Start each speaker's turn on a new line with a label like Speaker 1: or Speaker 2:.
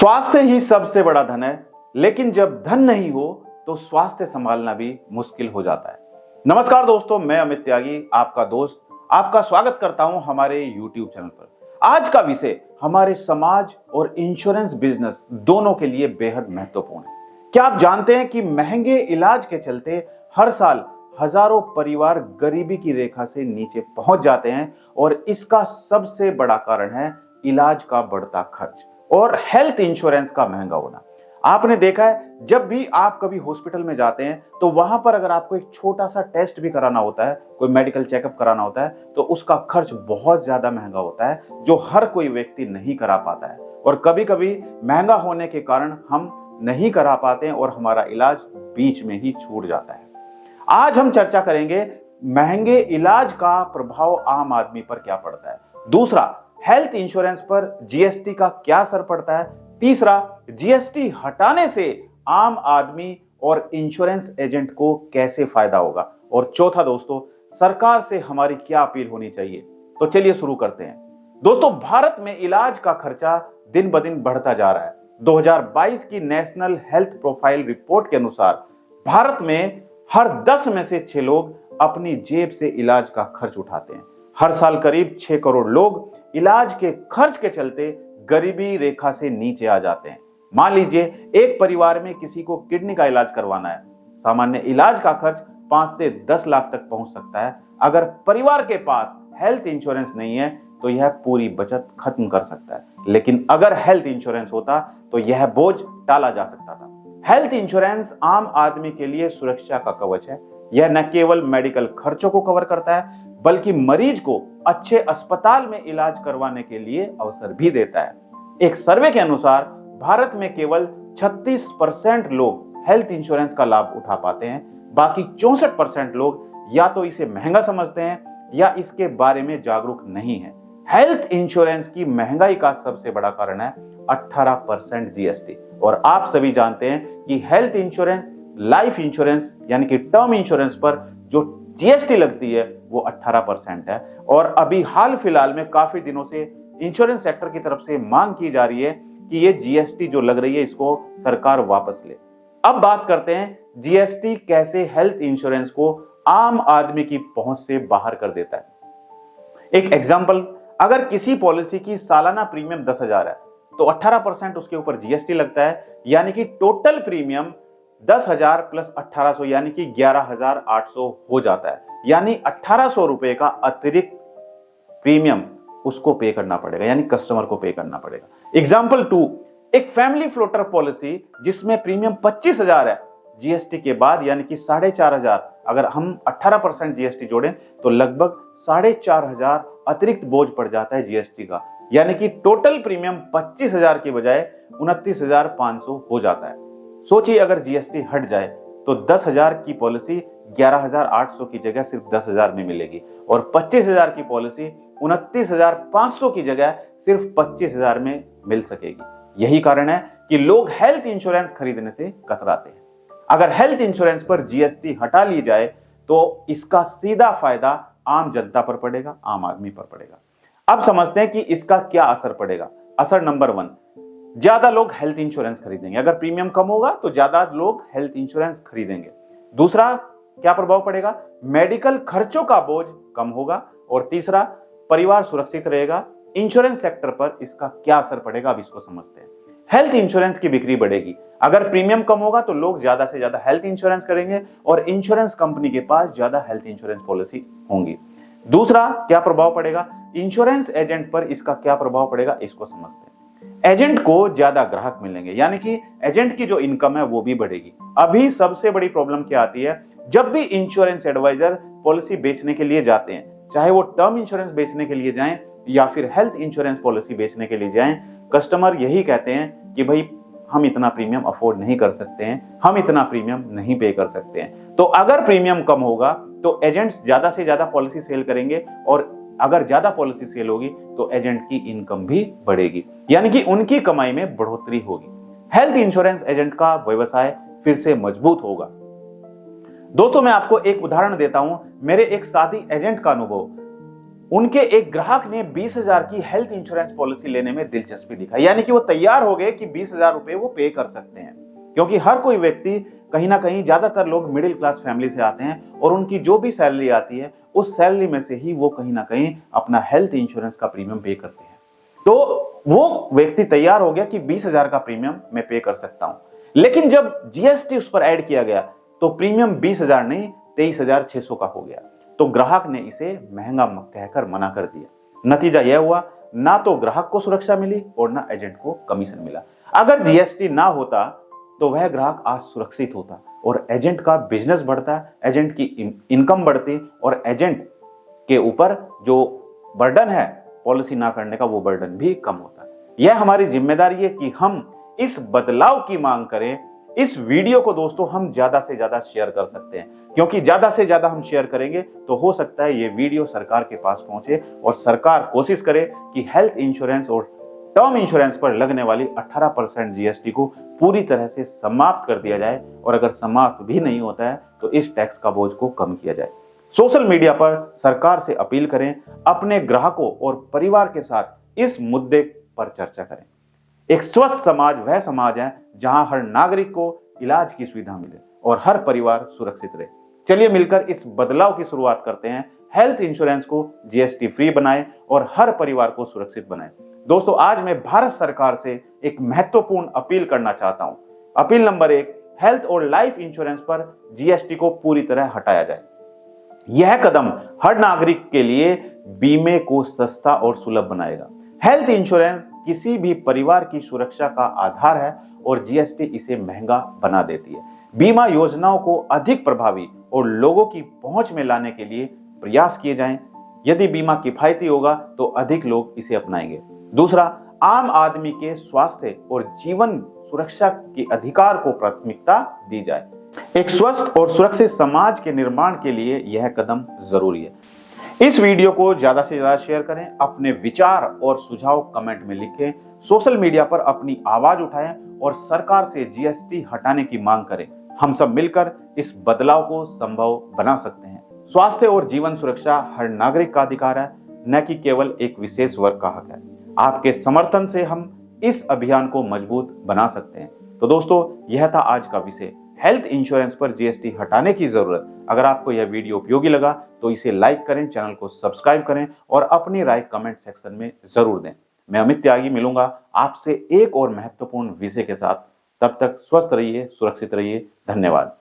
Speaker 1: स्वास्थ्य ही सबसे बड़ा धन है, लेकिन जब धन नहीं हो तो स्वास्थ्य संभालना भी मुश्किल हो जाता है। नमस्कार दोस्तों, मैं अमित त्यागी, आपका दोस्त, आपका स्वागत करता हूं हमारे YouTube चैनल पर। आज का विषय हमारे समाज और इंश्योरेंस बिजनेस दोनों के लिए बेहद महत्वपूर्ण है। क्या आप जानते हैं कि महंगे इलाज के चलते हर साल हजारों परिवार गरीबी की रेखा से नीचे पहुंच जाते हैं और इसका सबसे बड़ा कारण है इलाज का बढ़ता खर्च और हेल्थ इंश्योरेंस का महंगा होना। आपने देखा है, जब भी आप कभी हॉस्पिटल में जाते हैं तो वहां पर अगर आपको एक छोटा सा टेस्ट भी कराना होता है, कोई मेडिकल चेकअप कराना होता है, तो उसका खर्च बहुत ज्यादा महंगा होता है, जो हर कोई व्यक्ति नहीं करा पाता है। और कभी कभी महंगा होने के कारण हम नहीं करा पाते हैं और हमारा इलाज बीच में ही छूट जाता है। आज हम चर्चा करेंगे महंगे इलाज का प्रभाव आम आदमी पर क्या पड़ता है। दूसरा, हेल्थ इंश्योरेंस पर जीएसटी का क्या असर पड़ता है। तीसरा, जीएसटी हटाने से आम आदमी और इंश्योरेंस एजेंट को कैसे फायदा होगा। और चौथा दोस्तों, सरकार से हमारी क्या अपील होनी चाहिए। तो चलिए शुरू करते हैं। दोस्तों, भारत में इलाज का खर्चा दिन ब दिन बढ़ता जा रहा है। 2022 की नेशनल हेल्थ प्रोफाइल रिपोर्ट के अनुसार भारत में हर 10 में से 6 लोग अपनी जेब से इलाज का खर्च उठाते हैं। हर साल करीब 6 करोड़ लोग इलाज के खर्च के चलते गरीबी रेखा से नीचे आ जाते हैं। मान लीजिए एक परिवार में किसी को किडनी का इलाज करवाना है। सामान्य इलाज का खर्च 5 से 10 लाख तक पहुंच सकता है। अगर परिवार के पास हेल्थ इंश्योरेंस नहीं है तो यह पूरी बचत खत्म कर सकता है, लेकिन अगर हेल्थ इंश्योरेंस होता तो यह बोझ टाला जा सकता था। हेल्थ इंश्योरेंस आम आदमी के लिए सुरक्षा का कवच है। यह न केवल मेडिकल खर्चों को कवर करता है, बल्कि मरीज को अच्छे अस्पताल में इलाज करवाने के लिए अवसर भी देता है। एक सर्वे के अनुसार भारत में केवल 36% लोग हेल्थ इंश्योरेंस का लाभ उठा पाते हैं। बाकी 64% लोग या तो इसे महंगा समझते हैं या इसके बारे में जागरूक नहीं है। हेल्थ इंश्योरेंस की महंगाई का सबसे बड़ा कारण है 18% जीएसटी। और आप सभी जानते हैं कि हेल्थ इंश्योरेंस, लाइफ इंश्योरेंस यानी कि टर्म इंश्योरेंस पर जो जीएसटी लगती है वो 18% है। और अभी हाल फिलहाल में काफी दिनों से इंश्योरेंस सेक्टर की तरफ से मांग की जा रही है कि ये जीएसटी जो लग रही है इसको सरकार वापस ले। अब बात करते हैं जीएसटी कैसे हेल्थ इंश्योरेंस को आम आदमी की पहुंच से बाहर कर देता है। एक एग्जांपल, अगर किसी पॉलिसी की सालाना प्रीमियम 10,000 है तो 18% उसके ऊपर जीएसटी लगता है, यानी कि टोटल प्रीमियम 10,000 प्लस 1800 यानी कि 11,800 हो जाता है। यानी 1800 रुपए का अतिरिक्त प्रीमियम उसको पे करना पड़ेगा, यानी कस्टमर को पे करना पड़ेगा। एग्जांपल 2, एक फैमिली फ्लोटर पॉलिसी जिसमें प्रीमियम 25,000 है, जीएसटी के बाद यानी कि 4,500, अगर हम 18% जीएसटी जोड़ें तो लगभग 4,500 अतिरिक्त बोझ पड़ जाता है जीएसटी का, यानी कि टोटल प्रीमियम 25,000 की बजाय 29,500 हो जाता है। सोचिए अगर जीएसटी हट जाए तो 10,000 की पॉलिसी 11,800 की जगह सिर्फ 10,000 में मिलेगी और 25,000 की पॉलिसी 29,500 की जगह सिर्फ 25,000 में मिल सकेगी। यही कारण है कि लोग हेल्थ इंश्योरेंस खरीदने से कतराते हैं। अगर हेल्थ इंश्योरेंस पर जीएसटी हटा ली जाए तो इसका सीधा फायदा आम जनता पर पड़ेगा, आम आदमी पर पड़ेगा। अब समझते हैं कि इसका क्या असर पड़ेगा। असर नंबर 1, ज्यादा लोग हेल्थ इंश्योरेंस खरीदेंगे। अगर प्रीमियम कम होगा तो ज्यादा लोग हेल्थ इंश्योरेंस खरीदेंगे। दूसरा क्या प्रभाव पड़ेगा, मेडिकल खर्चों का बोझ कम होगा। और तीसरा, परिवार सुरक्षित रहेगा। इंश्योरेंस सेक्टर पर इसका क्या असर पड़ेगा, अब इसको समझते हैं। हेल्थ इंश्योरेंस की बिक्री बढ़ेगी। अगर प्रीमियम कम होगा तो लोग ज्यादा से ज्यादा हेल्थ इंश्योरेंस करेंगे और इंश्योरेंस कंपनी के पास ज्यादा हेल्थ इंश्योरेंस पॉलिसी होंगी। दूसरा क्या प्रभाव पड़ेगा, इंश्योरेंस एजेंट पर इसका क्या प्रभाव पड़ेगा, इसको समझते हैं। एजेंट को ज्यादा ग्राहक मिलेंगे, यानी कि एजेंट की जो इनकम है वो भी बढ़ेगी। अभी सबसे बड़ी प्रॉब्लम क्या आती है, जब भी इंश्योरेंस एडवाइजर पॉलिसी बेचने के लिए जाते हैं, चाहे वो टर्म इंश्योरेंस बेचने के लिए जाएं या फिर हेल्थ इंश्योरेंस पॉलिसी बेचने के लिए जाएं, कस्टमर यही कहते हैं कि भाई हम इतना प्रीमियम अफोर्ड नहीं कर सकते हैं, हम इतना प्रीमियम नहीं पे कर सकते हैं। तो अगर प्रीमियम कम होगा तो एजेंट्स ज्यादा से ज्यादा पॉलिसी सेल करेंगे और अगर ज्यादा पॉलिसी सेल होगी तो एजेंट की इनकम भी बढ़ेगी, यानी कि उनकी कमाई में बढ़ोतरी होगी। हेल्थ इंश्योरेंस एजेंट का व्यवसाय फिर से मजबूत होगा। दोस्तों, मैं आपको एक उदाहरण देता हूं, मेरे एक साथी एजेंट का अनुभव। उनके एक ग्राहक ने 20,000 की हेल्थ इंश्योरेंस पॉलिसी लेने में दिलचस्पी दिखाई, यानी कि वो तैयार हो गए कि 20,000 रुपए वो पे कर सकते हैं, क्योंकि हर कोई व्यक्ति कहीं ना कहीं, ज्यादातर लोग मिडिल क्लास फैमिली से आते हैं और उनकी जो भी सैलरी आती है उस सैलरी में से ही वो कहीं ना कहीं अपना हेल्थ इंश्योरेंस का प्रीमियम पे करते हैं। तो वो व्यक्ति तैयार हो गया कि 20,000 का प्रीमियम मैं पे कर सकता हूं, लेकिन जब जीएसटी उस पर ऐड किया गया तो प्रीमियम 20,000 नहीं 23,600 का हो गया। तो ग्राहक ने इसे महंगा कहकर मना कर दिया। नतीजा यह हुआ, ना तो ग्राहक को सुरक्षा मिली और ना एजेंट को कमीशन मिला। अगर जीएसटी ना होता तो वह ग्राहक आज सुरक्षित होता और एजेंट का बिजनेस बढ़ता, एजेंट की इनकम बढ़ती और एजेंट के ऊपर जो बर्डन है पॉलिसी ना करने का, वो बर्डन भी कम होता। यह हमारी जिम्मेदारी है कि हम इस बदलाव की मांग करें। इस वीडियो को दोस्तों हम ज्यादा से ज्यादा शेयर कर सकते हैं, क्योंकि ज्यादा से ज्यादा हम शेयर करेंगे तो हो सकता है ये वीडियो सरकार के पास पहुंचे और सरकार कोशिश करे कि हेल्थ इंश्योरेंस और टर्म इंश्योरेंस पर लगने वाली 18% जीएसटी को पूरी तरह से समाप्त कर दिया जाए, और अगर समाप्त भी नहीं होता है तो इस टैक्स का बोझ को कम किया जाए। सोशल मीडिया पर सरकार से अपील करें, अपने ग्राहकों और परिवार के साथ इस मुद्दे पर चर्चा करें। एक स्वस्थ समाज वह समाज है जहां हर नागरिक को इलाज की सुविधा मिले और हर परिवार सुरक्षित रहे। चलिए मिलकर इस बदलाव की शुरुआत करते हैं। हेल्थ इंश्योरेंस को जीएसटी फ्री बनाएं और हर परिवार को सुरक्षित बनाएं। दोस्तों, आज मैं भारत सरकार से एक महत्वपूर्ण अपील करना चाहता हूं। अपील नंबर 1, हेल्थ और लाइफ इंश्योरेंस पर जीएसटी को पूरी तरह हटाया जाए। यह कदम हर नागरिक के लिए बीमे को सस्ता और सुलभ बनाएगा। हेल्थ इंश्योरेंस किसी भी परिवार की सुरक्षा का आधार है और जीएसटी इसे महंगा बना देती है। बीमा योजनाओं को अधिक प्रभावी और लोगों की पहुंच में लाने के लिए प्रयास किए जाएं। यदि बीमा किफायती होगा तो अधिक लोग इसे अपनाएंगे। दूसरा, आम आदमी के स्वास्थ्य और जीवन सुरक्षा के अधिकार को प्राथमिकता दी जाए। एक स्वस्थ और सुरक्षित समाज के निर्माण के लिए यह कदम जरूरी है। इस वीडियो को ज्यादा से ज्यादा शेयर करें, अपने विचार और सुझाव कमेंट में लिखें, सोशल मीडिया पर अपनी आवाज उठाएं और सरकार से जीएसटी हटाने की मांग करें। हम सब मिलकर इस बदलाव को संभव बना सकते हैं। स्वास्थ्य और जीवन सुरक्षा हर नागरिक का अधिकार है, न कि केवल एक विशेष वर्ग का हक है। आपके समर्थन से हम इस अभियान को मजबूत बना सकते हैं। तो दोस्तों, यह था आज का विषय, हेल्थ इंश्योरेंस पर जीएसटी हटाने की जरूरत। अगर आपको यह वीडियो उपयोगी लगा तो इसे लाइक करें, चैनल को सब्सक्राइब करें और अपनी राय कमेंट सेक्शन में जरूर दें। मैं अमित त्यागी मिलूंगा आपसे एक और महत्वपूर्ण विषय के साथ। तब तक स्वस्थ रहिए, सुरक्षित रहिए। धन्यवाद।